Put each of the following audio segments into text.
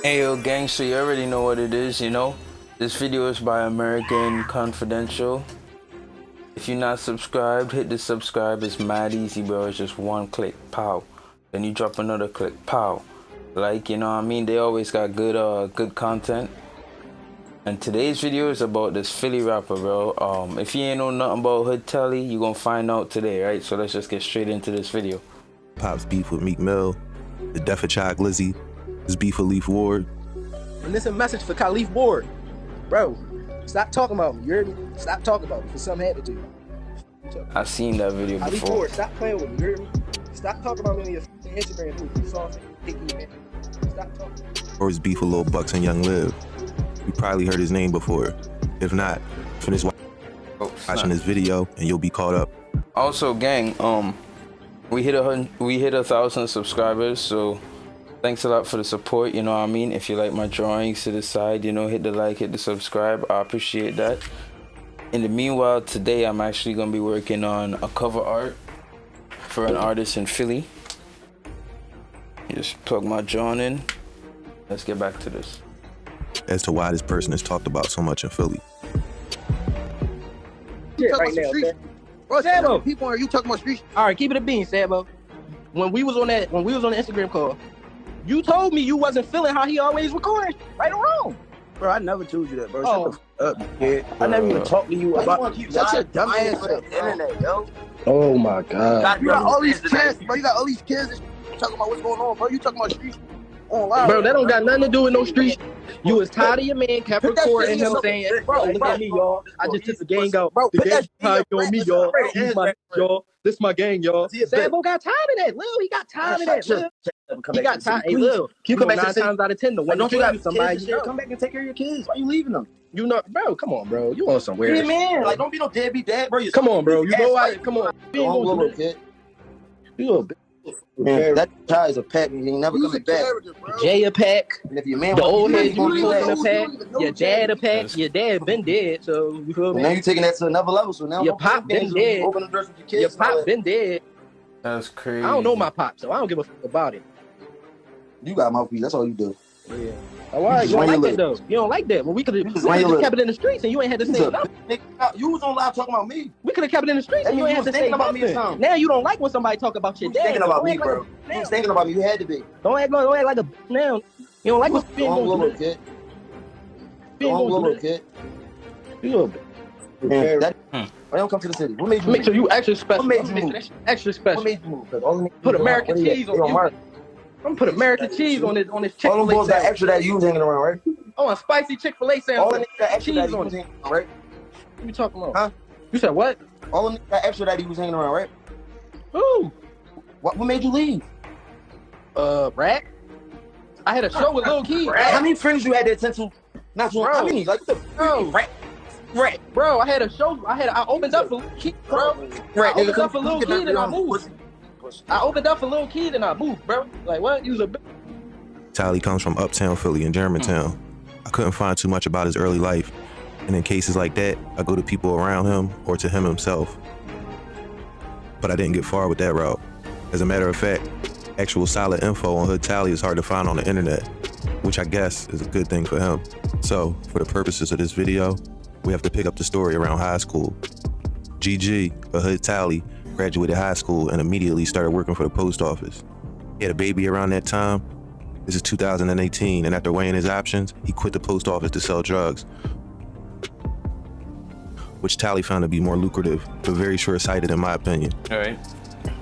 Hey yo gang, so you already know what it is, This video is by American Confidential. If you're not subscribed, hit the subscribe. It's mad easy, bro. It's just one click, pow. Then you drop another click, pow. Like, you know what I mean? They always got good content. And today's video is about this Philly rapper, bro. If you ain't know nothing about Hood TALI, you gonna find out today, right? So let's just get straight into this video. Pop's beef with Meek Mill, the death of Child Glizzy, his beef with Leaf Ward. And this is a message for Khalif Ward. Bro, stop talking about me. You heard me? Stop talking about me for something happened to you. I seen that video Khalif before. Ward, stop playing with me. You heard me? Stop talking about me on your Instagram post. You saw me. Stop talking. Or his beef with Lil Bucks and Young Liv. You probably heard his name before. If not, finish watching this video and you'll be caught up. Also, gang, we hit 1,000 subscribers, so thanks a lot for the support. You know what I mean? If you like my drawings to the side, hit the like, hit the subscribe. I appreciate that. In the meanwhile, today I'm actually gonna be working on a cover art for an artist in Philly. Just plug my drawing in. Let's get back to this. As to why this person is talked about so much in Philly. Shit right now, man. Bro, Sabo. People are you talking about street? All right, keep it a bean, Sabo. When we was on the Instagram call, you told me you wasn't feeling how he always recording. Right or wrong? Bro, I never told you that, bro. Oh. Shut the f up, kid. I never even talked to you about shut your dumb ass up, internet, yo. Oh my God. You got all these kids, bro. You got all these kids and shit talking about what's going on, bro. You talking about street online. Bro, that don't got nothing to do with no street. You was tired of your man, kept recording him saying, bro, look at me, y'all. I just took the gang out. Bro, The gang tired on me, y'all. He's my y'all. This my gang, y'all. Sabo got tired of that, Lil. He got tired of that, Lil. He got tired. Hey, Lil. You come back 9 to the times out of 10, the one Don't you got somebody? kids and shit? Come back and take care of your kids. Why you leaving them? You know, bro. Come on, bro. You on some weird Yeah, shit. man. Like, don't be no deadbeat dad, bro. Come on, bro. You know I. Come on. You ain't gonna do that. kid. You little bitch. Man, that child is a pet and he ain't never coming back. Jay a pack. And if your man The wants old to head be you gonna be talking like, a pack. Your dad a pack. Your dad been dead, so you feel now me? you taking that to another level. So now Your pop been dead. Open the doors with your kids. Your pop been dead. That's crazy. I don't know my pop, so I don't give a fuck about it. You got mouthpiece. That's all you do. Yeah. All right, you don't like that though. You don't like that. Well, we could have just kept it in the streets, and you ain't had to say nothing. You was on live talking about me. We could have kept it in the streets, and you ain't had to say about me or nothing. something. Now you don't like when somebody talk about your You dad. thinking about me, Don't act bro. like You thinking about me. You had to be. Don't act like a now. You don't like what's being Don't going little through. kid. Don't little kid. You Man, that. I don't come to the city. What made you make sure you extra special. What made you move? Extra What special. made you move? 'Cause all the niggas Put around, American what they cheese at? on They you. Mark. I'm gonna put American cheese on this All them Chick-fil-A boys got sandwich. extra that you was hanging around, right? Oh, a spicy Chick-fil-A All sandwich. them niggas got extra that Cheese you on was it. hanging around, right? What you talking about? Huh? You said what? All them niggas got extra that he was hanging around, right? Who? What made you leave? Rat. I had a show with Lil Key. How many friends you had that sent to? Not to. How many? Like what the? Bro. Rat. Bro, I had a show. I opened up for Lil Key, bro. Right. I opened up for Lil Key and I moved. I opened up for Lil Key and I moved, bro. Like what? You was a bitch. TALI comes from uptown Philly in Germantown. I couldn't find too much about his early life. And in cases like that, I go to people around him or to him himself. But I didn't get far with that route. As a matter of fact, actual solid info on Hood TALI is hard to find on the internet, which I guess is a good thing for him. So, for the purposes of this video, we have to pick up the story around high school. GG, a Hood TALI, graduated high school and immediately started working for the post office. He had a baby around that time. This is 2018, and after weighing his options, he quit the post office to sell drugs, which TALI found to be more lucrative, but very short-sighted in my opinion. All right.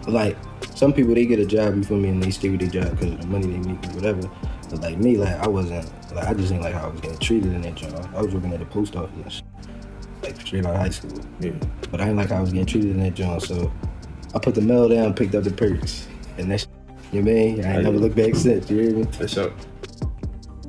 Like, some people, they get a job, you feel me, and they stay with their job because of the money they make or whatever. But like me, like, I just didn't like how I was getting treated in that job. I was working at the post office, like straight out of high school. Yeah. But I didn't like how I was getting treated in that job, so I put the mail down and picked up the perks. And that's, you know what I mean? I ain't never looked back since, you hear me? For sure.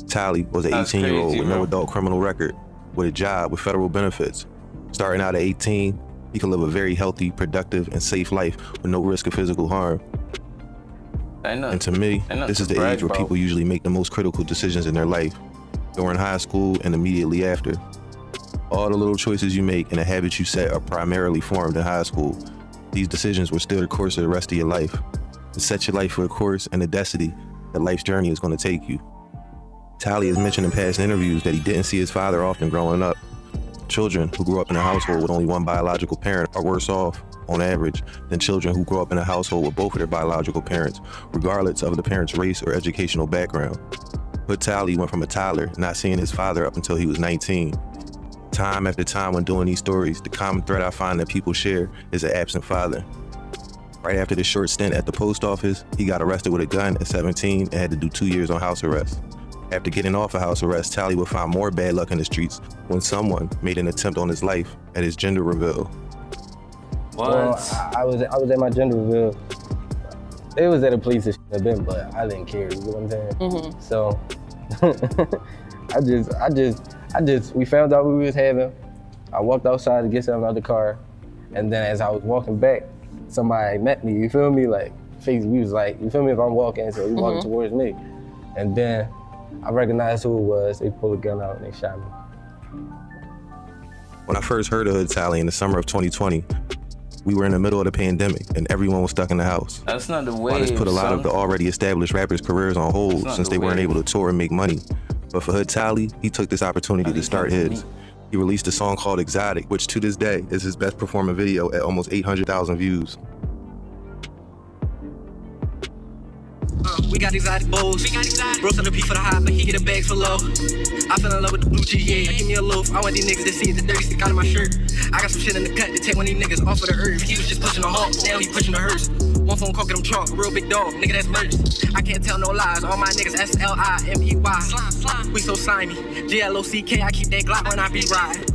TALI was an 18-year-old with no adult criminal record, with a job with federal benefits. Starting out at 18, he could live a very healthy, productive, and safe life with no risk of physical harm. And to me, this is the age where people usually make the most critical decisions in their life, during high school and immediately after. All the little choices you make and the habits you set are primarily formed in high school. These decisions will steer the course of the rest of your life. To set your life for a course and a destiny that life's journey is going to take you. TALI has mentioned in past interviews that he didn't see his father often growing up. Children who grew up in a household with only one biological parent are worse off, on average, than children who grow up in a household with both of their biological parents, regardless of the parent's race or educational background. But TALI went from a toddler not seeing his father up until he was 19. Time after time when doing these stories, the common thread I find that people share is an absent father. Right after this short stint at the post office, he got arrested with a gun at 17 and had to do 2 years on house arrest. After getting off of house arrest, TALI would find more bad luck in the streets when someone made an attempt on his life at his gender reveal. What? Well, I was at my gender reveal. It was at a police event, but I didn't care. You know what I'm saying? Mm-hmm. So I just, we found out what we was having. I walked outside to get something out of the car, and then as I was walking back, somebody met me. You feel me? Like, we was like, you feel me? If I'm walking, so he walking towards me, and then I recognized who it was. They pulled a gun out and they shot me. When I first heard of Hood TALI in the summer of 2020, we were in the middle of the pandemic and everyone was stuck in the house. That's not the way. While this put a lot of the already established rappers' careers on hold since they weren't able to tour and make money. But for Hood TALI, he took this opportunity to start his. He released a song called Exotic, which to this day is his best performing video at almost 800,000 views. We got exotic bowls. Bro sell the P for the high, but he get a bag for low. I fell in love with the blue cheese, yeah. Give me a loaf. I want these niggas to see the dirty stick out of my shirt. I got some shit in the cut to take one of these niggas off of the earth. He was just pushing the hawk, now he pushing the hearse. One phone call, get him trunk, real big dog, nigga that's merch. I can't tell no lies, all my niggas SLIMEY. We so slimy, GLOCK, I keep that Glock when I be riding.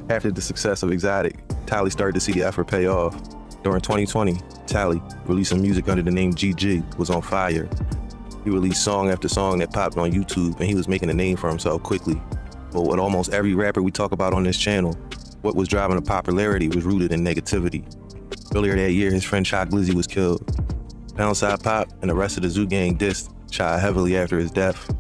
After the success of Exotic, TALI started to see the effort pay off. During 2020, TALI, releasing music under the name GG, was on fire. He released song after song that popped on YouTube, and he was making a name for himself quickly. But with almost every rapper we talk about on this channel, what was driving the popularity was rooted in negativity. Earlier that year, his friend Shot Glizzy was killed. Poundside Pop and the rest of the Zoo Gang dissed Shot heavily after his death.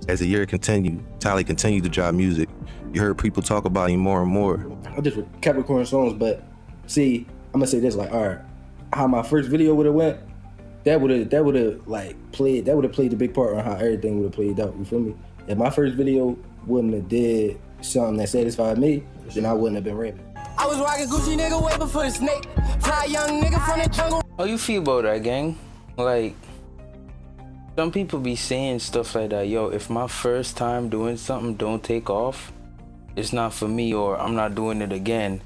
As the year continued, TALI continued to drop music. You heard people talk about him more and more. I just kept recording songs, but see, I'm gonna say this, like, all right, how my first video would have went, that would have played the big part on how everything would have played out. You feel me? If my first video wouldn't have did something that satisfied me, then I wouldn't have been rapping. I was rocking Gucci, nigga, way before the snake. Fly young nigga from the jungle. How you feel about that, gang? Like, some people be saying stuff like that. Yo, if my first time doing something don't take off, it's not for me, or I'm not doing it again.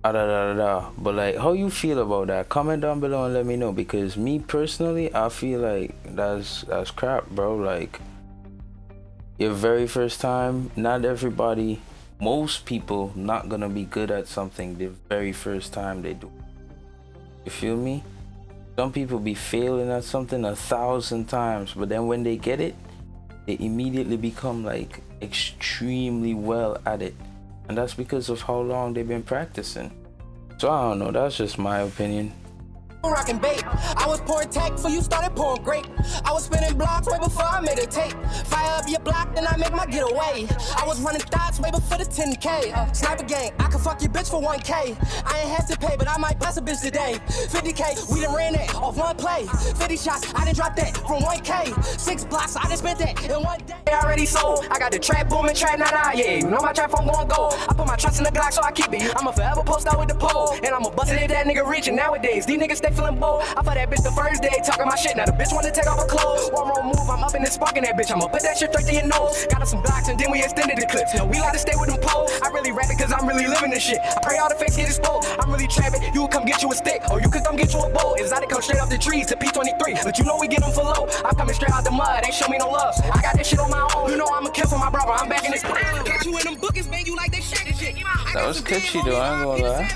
But like, how you feel about that? Comment down below and let me know, because me personally, I feel like that's crap, bro. Like, your very first time, not everybody, most people not gonna be good at something the very first time they do. You feel me? Some people be failing at something 1,000 times, but then when they get it, they immediately become like extremely well at it. And that's because of how long they've been practicing. So I don't know, that's just my opinion. Rockin' bait. I was pouring tech before you started pouring grape. I was spinning blocks way before I made a tape. Fire up your block, then I make my getaway. I was running thoughts way before the 10K. Sniper gang, I can fuck your bitch for 1K. I ain't have to pay, but I might bust a bitch today. 50K, we done ran that off one play. 50 shots, I done dropped that from 1K. 6 blocks, I done spent that in one day. Already sold, I got the trap booming, trap not out, yeah. You know my trap phone gon' go. I put my trust in the Glock, so I keep it. I'ma forever post out with the pole. And I'ma bust it if that nigga rich. And nowadays, these niggas stay feeling bold. I fought that bitch the first day, talking my shit. Now the bitch wanna take off her clothes. One wrong move, I'm up in this sparking that bitch. I'ma put that shit straight to your nose. Got us some blocks and then we extended the clips. Now we like to stay with them poles. I really rap it cause I'm really living this shit. I pray all the fakes get exposed. I'm really trapping. You come get you a stick, or you could come get you a bowl. Exotic come straight off the trees to P23, but you know we get them for low. I'm coming straight out the mud, ain't show me no love. I got this shit on my own. You know I'ma kill for my brother. I'm back in this. Got you in them bookings, man. You like that shit. That was catchy though, I ain't gonna lie.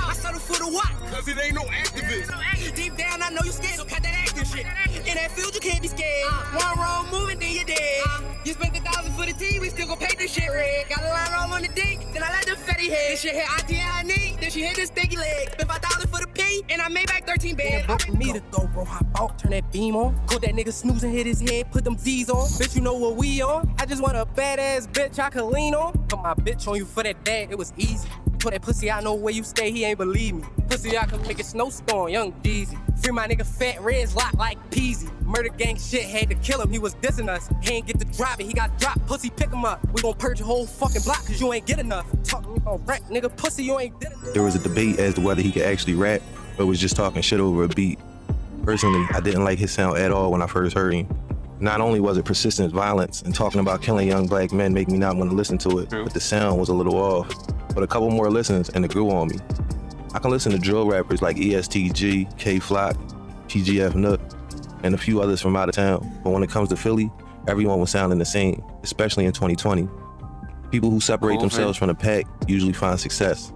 I settle for the what? Cause it ain't no activist. Deep down, I know you scared, so cut that acting shit. In that field, you can't be scared. One wrong move and then you're dead. You spent 1,000 for the team, we still gon' pay this shit red. Got a line wrong on the D, then I let the fatty head. Shit hit ITI, then she hit the sticky leg. Spent 5,000 for the P, and I made back 13 bands. Book for me to throw, bro. Hop out, turn that beam on. Caught that nigga snoozing, hit his head, put them Z's on. Bitch, you know what we on? I just want a badass bitch I can lean on. Put my bitch on you for that bag, it was easy. Told that pussy I know where you stay, he ain't believe me. Pussy I can make a snowstorm, young Deezy. Free my nigga Fat Red's locked like Peasy. Murder gang shit had to kill him, he was dissing us. He ain't get to drop it, he got dropped, pussy pick him up. We gon' purge your whole fucking block cause you ain't get enough. Talking about rap, nigga, pussy you ain't did enough. There was a debate as to whether he could actually rap or was just talking shit over a beat. Personally, I didn't like his sound at all when I first heard him. Not only was it persistent violence and talking about killing young black men make me not want to listen to it, but the sound was a little off. But a couple more listens and it grew on me. I can listen to drill rappers like ESTG, K-Flock, PGF Nook, and a few others from out of town. But when it comes to Philly, everyone was sounding the same, especially in 2020. People who separate themselves from the pack usually find success.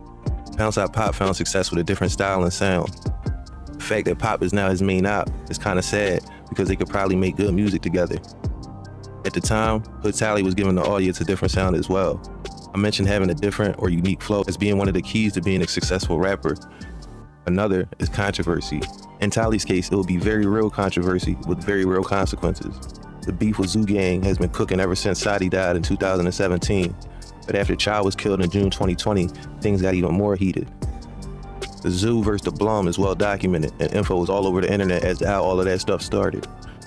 Poundside Pop found success with a different style and sound. The fact that Pop is now his main op is kind of sad because they could probably make good music together. At the time, Hood TALI was giving the audience a different sound as well. I mentioned having a different or unique flow as being one of the keys to being a successful rapper. Another is controversy. In TALI's case, it will be very real controversy with very real consequences. The beef with Zoo Gang has been cooking ever since Sadi died in 2017. But after Child was killed in June 2020, things got even more heated. The Zoo versus the Blum is well documented, and info is all over the internet as to how all of that stuff started.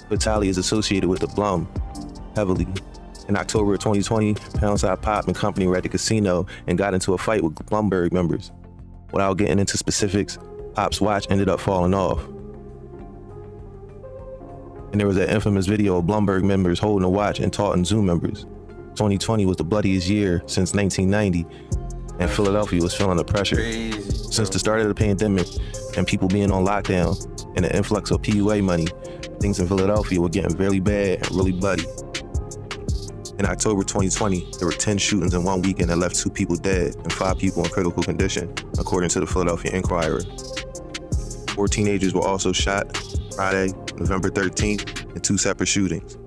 But TALI is associated with the Blum heavily. In October of 2020, Poundside Pop and company were at the casino and got into a fight with Blumberg members. Without getting into specifics, Pop's watch ended up falling off. And there was that infamous video of Blumberg members holding a watch and taunting Zoo members. 2020 was the bloodiest year since 1990, and Philadelphia was feeling the pressure. Crazy. Since the start of the pandemic and people being on lockdown and the influx of PUA money, things in Philadelphia were getting very bad and really bloody. In October 2020, there were 10 shootings in one weekend that left 2 people dead and 5 people in critical condition, according to the Philadelphia Inquirer. 4 teenagers were also shot Friday, November 13th, in 2 separate shootings.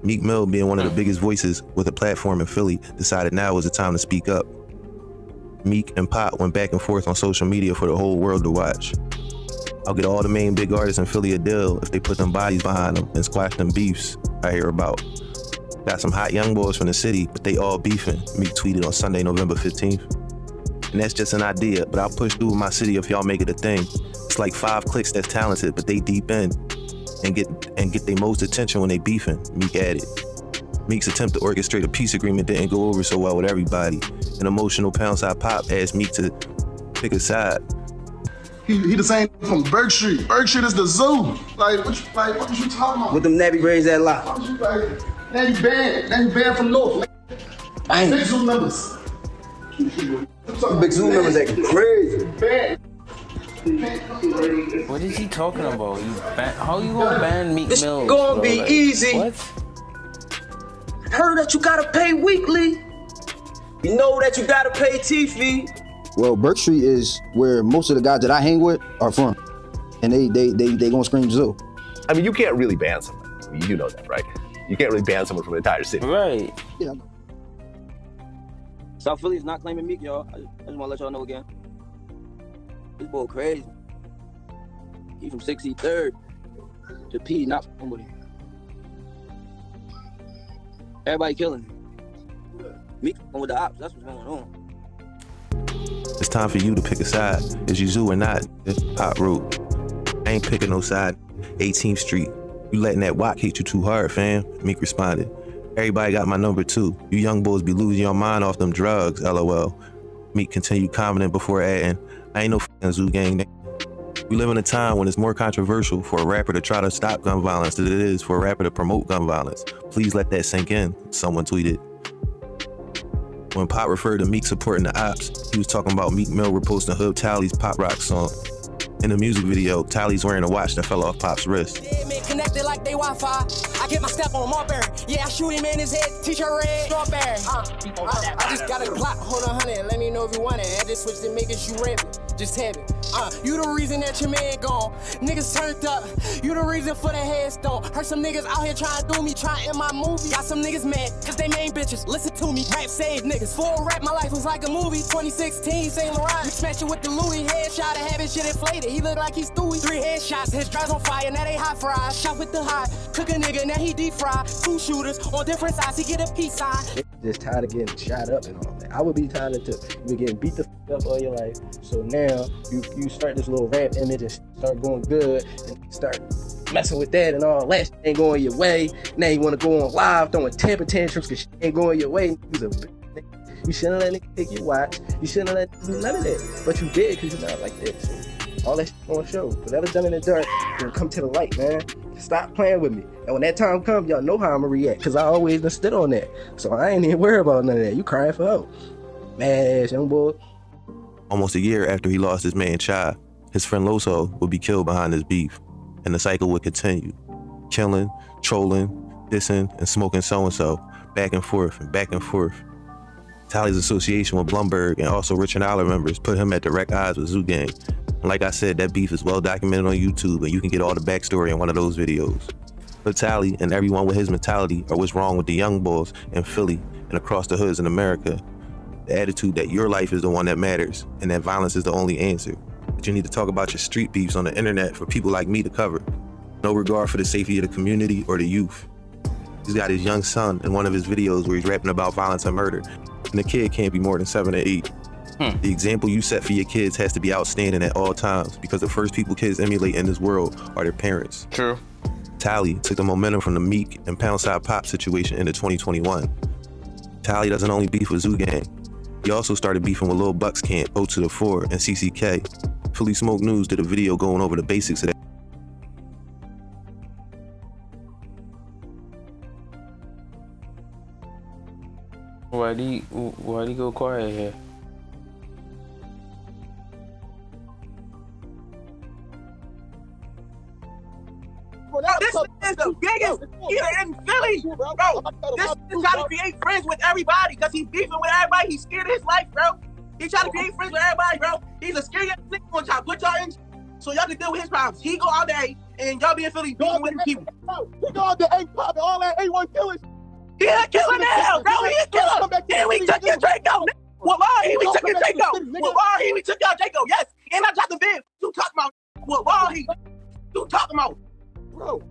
Meek Mill, being one of the biggest voices with a platform in Philly, decided now was the time to speak up. Meek and Pop went back and forth on social media for the whole world to watch. I'll get all the main big artists in Philly a deal if they put them bodies behind them and squash them beefs I hear about. Got some hot young boys from the city, but they all beefing, Meek tweeted on Sunday, November 15th. And that's just an idea, but I'll push through with my city if y'all make it a thing. It's like 5 clicks that's talented, but they deep in and get their most attention when they beefing, Meek added. Meek's attempt to orchestrate a peace agreement didn't go over so well with everybody. An emotional Poundside Pop asked Meek to pick a side. He the same from Berg Street. Berg Street is the zoo. Like what you talking about? With them nappy braids that lot. Now you banned from North. Dang. Big zoo members. Big zoo members acting crazy. What is he talking about? How you gonna ban Meek This Mill? gonna be easy. What? Heard that you gotta pay weekly. You know that you gotta pay TV. Well, Burke Street is where most of the guys that I hang with are from, and they gonna scream Zoo. I mean, you can't really ban someone. I mean, you know that, right? You can't really ban someone from an entire city. Right. Yeah. South Philly's not claiming Meek, y'all. I just wanna let y'all know again. This boy crazy. He from 63rd to P, not from with him. Everybody killing him. Meek with the ops, that's what's going on. It's time for you to pick a side. Is you Zoo or not? Pop wrote. I ain't picking no side. 18th Street. You letting that walk hit you too hard, fam. Meek responded. Everybody got my number too. You young boys be losing your mind off them drugs, LOL. Meek continued commenting before adding, I ain't no f***ing Zoo gang. We live in a time when it's more controversial for a rapper to try to stop gun violence than it is for a rapper to promote gun violence. Please let that sink in, someone tweeted. When Pop referred to Meek supporting the ops, he was talking about Meek Mill reposting Hood TALI's Pop Rock song. In the music video, TALI's wearing a watch that fell off Pop's wrist. Connected like they Wi-Fi. I get my step on Marbury. Yeah, I shoot him in his head. T-shirt red, strawberry. I just got a Glock. Hold on, honey. Let me know if you want it. I just switched to make it you rampant. Just have it. You the reason that your man gone. Niggas turned up. You the reason for the headstone. Heard some niggas out here trying to do me, trying in my movie. Got some niggas mad, cause they main bitches. Listen to me. Rap save niggas. For rap, my life was like a movie. 2016, St. Laurent. We smashed it with the Louis. Headshot to have his shit inflated. He look like he's Stewie. 3 headshots. His drive's on fire. Now they hot fries. Shot with the hot. Cook a nigga, now he deep fry. 2 shooters on different sides, he get a peace sign. Just tired of getting shot up and all that. I would be tired of you been getting beat the up all your life. So now you start this little rap image and start going good and start messing with that and all that shit ain't going your way. Now you want to go on live throwing temper tantrums because shit ain't going your way. You shouldn't let nigga take your watch. You shouldn't let nigga do none of that. But you did because you're not like that. So all that shit on show. Whatever's done in the dark will come to the light, man. Stop playing with me. And when that time comes, y'all know how I'm gonna react because I always done stood on that. So I ain't even worried about none of that. You crying for help. Mad ass young boy. Almost a year after he lost his man Chai, his friend Loso would be killed behind this beef, and the cycle would continue. Killing, trolling, dissing, and smoking so-and-so, back and forth and back and forth. Tali's association with Blumberg and also Richard Aller members put him at direct odds with Zoo Gang. And like I said, that beef is well documented on YouTube, and you can get all the backstory in one of those videos. But Tali and everyone with his mentality are what's wrong with the young boys in Philly and across the hoods in America. The attitude that your life is the one that matters and that violence is the only answer. But you need to talk about your street beefs on the internet for people like me to cover. No regard for the safety of the community or the youth. He's got his young son in one of his videos where he's rapping about violence and murder, and the kid can't be more than 7 or 8. The example you set for your kids has to be outstanding at all times because the first people kids emulate in this world are their parents. True. Tali took the momentum from the Meek and Poundside Pop situation into 2021. Tali doesn't only beef with Zoo Gang. He also started beefing with Lil Bucks Camp, O to the 4, and CCK. Philly Smoke News did a video going over the basics of that. Why'd he go quiet here? This is the biggest eater in Philly, bro. This is trying to create friends with everybody because he's beefing with everybody. He's scared of his life, bro. He's trying to create friends with everybody, bro. He's a scary nigga on y'all. Put y'all in so y'all can deal with his problems. He go out there and y'all be in Philly beefing with people. He go out there ain't popping all that A1 killers. He a killer now, bro. He a killer. And we took your Draco. Wallahi, we took your Draco. Wallahi, we took your Draco. Yes. And I dropped the vid. You talking about? Wallahi. You talking about? Bro.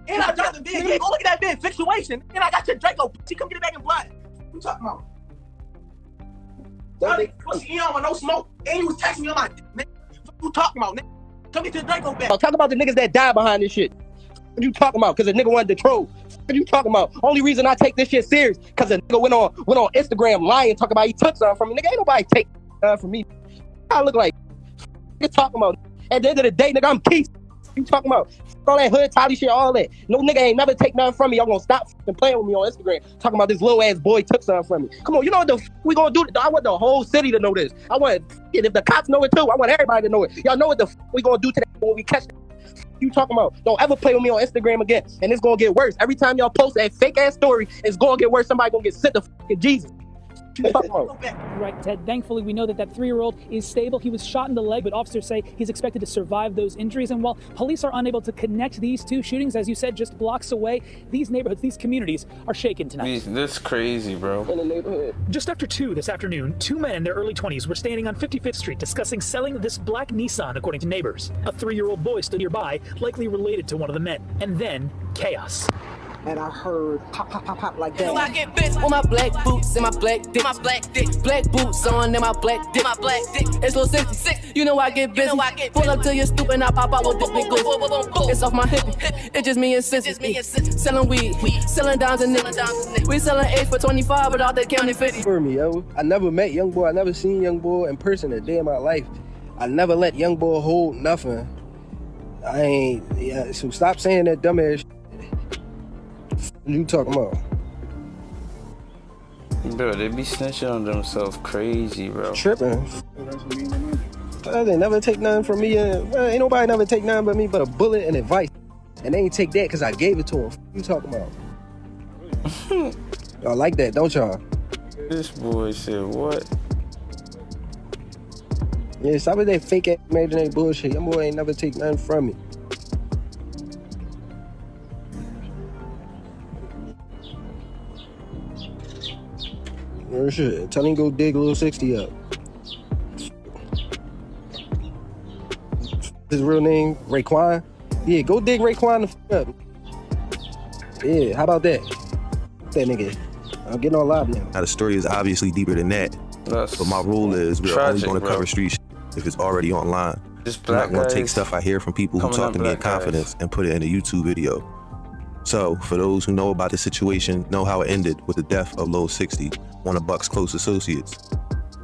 And I dropped the vid. Yeah, go look at that vid. Fixuation. And I got your Draco. She come get it back in blood. You talking about? You don't want no smoke. And you was texting me on my nigga. What you talking about, nigga? Come get your Draco back. Talk about the niggas that died behind this shit. What you talking about? Because a nigga wanted to troll. What you talking about? Only reason I take this shit serious because a nigga went on Instagram lying, talking about he took something from me. Nigga, ain't nobody take from me. I look like you talking about. At the end of the day, nigga, I'm Keith. You talking about all that hood Tali shit, all that. No nigga ain't never take nothing from me. Y'all gonna stop playing with me on Instagram. Talking about this little ass boy took something from me. Come on, you know what we gonna do? I want the whole city to know this. I want if the cops know it too. I want everybody to know it. Y'all know what the we gonna do today when we catch them. You talking about? Don't ever play with me on Instagram again, and it's gonna get worse. Every time y'all post that fake ass story, it's gonna get worse. Somebody gonna get sent to fucking Jesus. You talking about? Right, Ted. Thankfully, we know that 3-year-old is stable. He was shot in the leg, but officers say he's expected to survive those injuries. And while police are unable to connect these two shootings, as you said, just blocks away, these neighborhoods, these communities are shaken tonight. This crazy, bro. In the neighborhood. Just after 2 this afternoon, 2 men in their early 20s were standing on 55th Street discussing selling this black Nissan, according to neighbors. A 3-year-old boy stood nearby, likely related to one of the men. And then, chaos. And I heard pop, pop, pop, pop like that. I get bitch with my black boots and my black dick. Black boots on and my black dick. It's little 66. You know I get busy. Pull up to your stoop and I pop out with this big goose. It's off my hip. It's just me and sis. Selling weed, selling dimes and niggas. We selling 8 for 25, but all that county 50. For me, yo. I never met Young Boy. I never seen Young Boy in person a day in my life. I never let Young Boy hold nothing. I ain't. Yeah, so stop saying that dumb ass shit. You talking about? Bro, they be snitching on themselves crazy, bro. Tripping. They never take nothing from me. Ain't nobody never take nothing but me but a bullet and advice. And they ain't take that because I gave it to them. You talking about? Y'all like that, don't y'all? This boy said what? Yeah, stop with that fake ass imaginary bullshit. Young boy ain't never take nothing from me. Oh shit, tell him go dig Lil 60 up. His real name, Raekwon? Yeah, go dig Raekwon the f*** up. Yeah, how about that? That nigga. I'm getting all lobby. Now the story is obviously deeper than that. That's but my rule is we're only tragic, going to bro. cover street shit if it's already online. Just I'm not black going to take guys stuff I hear from people who coming talk up to me in black guys. confidence and put it in a YouTube video. So, for those who know about the situation, know how it ended with the death of Lil 60, one of Buck's close associates.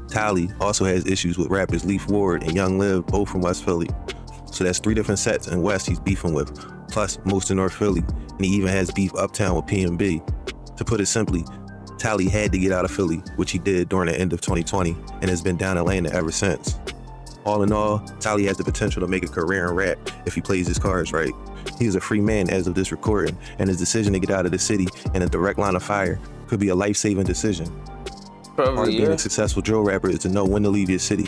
TALI also has issues with rappers Leaf Ward and Young Liv, both from West Philly. So that's 3 different sets in West he's beefing with, plus most in North Philly, and he even has beef uptown with P&B. To put it simply, TALI had to get out of Philly, which he did during the end of 2020, and has been down Atlanta ever since. All in all, TALI has the potential to make a career in rap if he plays his cards right. He is a free man as of this recording, and his decision to get out of the city in a direct line of fire could be a life-saving decision. Part of Probably, being yeah. a successful drill rapper is to know when to leave your city.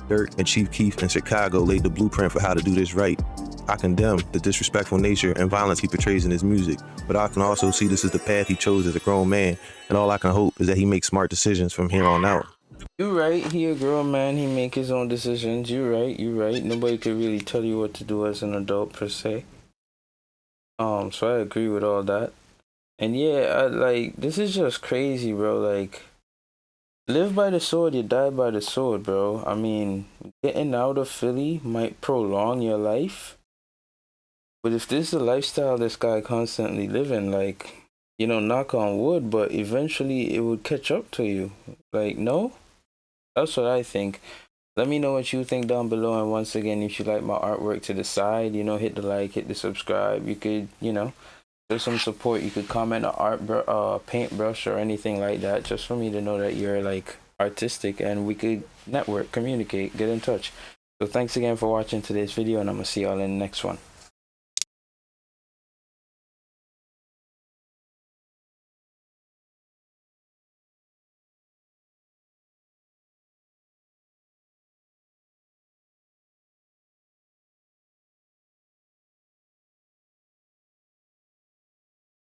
Dirk and Chief Keef in Chicago laid the blueprint for how to do this right. I condemn the disrespectful nature and violence he portrays in his music, but I can also see this as the path he chose as a grown man, and all I can hope is that he makes smart decisions from here on out. You right, he a grown man, he make his own decisions. You right. Nobody could really tell you what to do as an adult per se. So I agree with all that. And yeah, this is just crazy, bro. Like, live by the sword, you die by the sword, bro. I mean, getting out of Philly might prolong your life. But if this is the lifestyle this guy constantly living, like, you know, knock on wood, but eventually it would catch up to you. Like, no? That's what I think. Let me know what you think down below. And once again, if you like my artwork to the side, you know, hit the like, hit the subscribe. You could, you know, show some support. You could comment a paintbrush or anything like that, just for me to know that you're like artistic and we could network, communicate, get in touch. So thanks again for watching today's video, and I'm gonna see y'all in the next one.